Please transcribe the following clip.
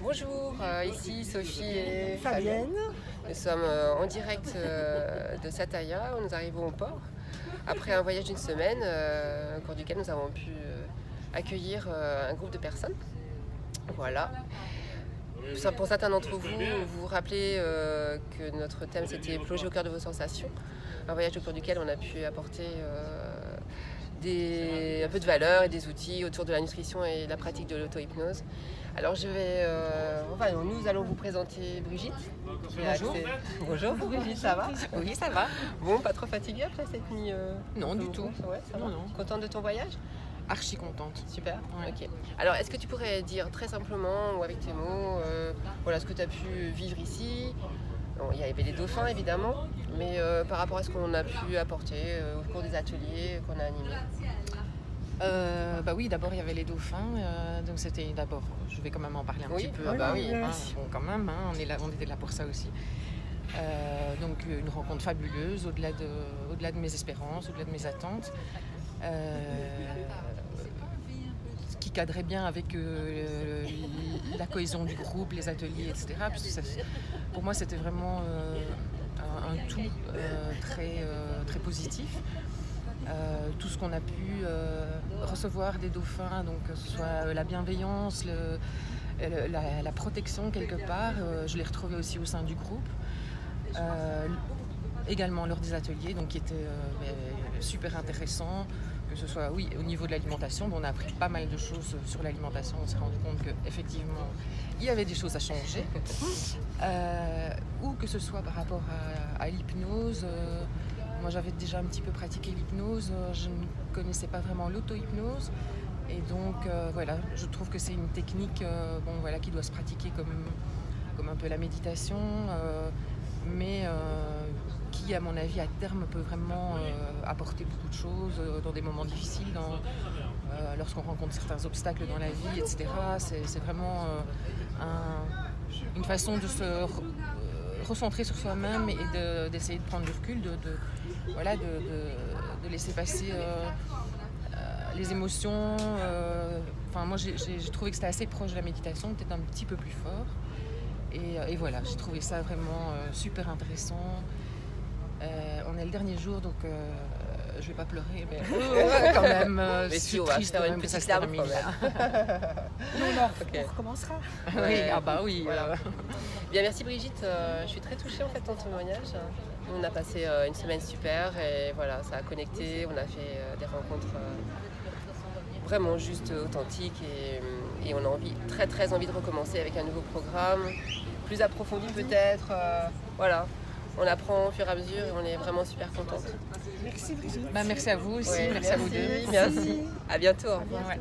Bonjour, ici Sophie et Fabienne. Nous sommes en direct de Sataya, nous arrivons au port après un voyage d'une semaine au cours duquel nous avons pu accueillir un groupe de personnes. Voilà. Pour certains d'entre vous, vous vous rappelez que notre thème c'était plonger au cœur de vos sensations, un voyage au cours duquel on a pu apporter un peu de valeur et des outils autour de la nutrition et de la pratique de l'auto-hypnose. Alors nous allons vous présenter Brigitte. Bonjour. Bonjour Brigitte, ça va? Oui, ça va. Bon, pas trop fatiguée après cette nuit Non, du tout. Ouais, ça va. Non. Contente de ton voyage? Archi contente. Super, Ouais. ok. Alors est-ce que tu pourrais dire très simplement ou avec tes mots ce que tu as pu vivre ici? Bon, il y avait les dauphins évidemment, mais par rapport à ce qu'on a pu apporter au cours des ateliers qu'on a animés. Oui, d'abord il y avait les dauphins, donc c'était d'abord, je vais quand même en parler un petit peu. Oui, Bon, quand même, on était là pour ça aussi. Donc une rencontre fabuleuse, au-delà de mes espérances, au-delà de mes attentes, qui cadrait bien avec la cohésion du groupe, les ateliers, etc. Pour moi, c'était vraiment un tout très positif. Tout ce qu'on a pu recevoir des dauphins, donc que ce soit la bienveillance, la protection quelque part, je l'ai retrouvé aussi au sein du groupe. Également lors des ateliers, donc qui étaient super intéressants, que ce soit au niveau de l'alimentation, on a appris pas mal de choses sur l'alimentation, on s'est rendu compte qu'effectivement il y avait des choses à changer, ou que ce soit par rapport à l'hypnose. Moi j'avais déjà un petit peu pratiqué l'hypnose, je ne connaissais pas vraiment l'auto-hypnose, et donc je trouve que c'est une technique qui doit se pratiquer comme un peu la méditation, mais qui à mon avis à terme peut vraiment apporter beaucoup de choses dans des moments difficiles, lorsqu'on rencontre certains obstacles dans la vie, etc. C'est vraiment une façon de se recentrer sur soi-même et d'essayer de prendre du recul, de laisser passer les émotions. Moi j'ai trouvé que c'était assez proche de la méditation, peut-être un petit peu plus fort. Et voilà, j'ai trouvé ça vraiment super intéressant. On est le dernier jour, donc je vais pas pleurer, mais quand même, je suis triste quand même que ça se termine là. On recommencera. Ouais. Oui. Voilà. Bien, merci Brigitte, je suis très touchée en fait de ton témoignage. On a passé une semaine super et voilà, ça a connecté, on a fait des rencontres vraiment juste authentiques et on a très envie de recommencer avec un nouveau programme, plus approfondi peut-être. On apprend au fur et à mesure et on est vraiment super contente. Merci Brigitte. Merci à vous aussi, merci à vous deux. Merci. À bientôt. Au revoir. Ouais.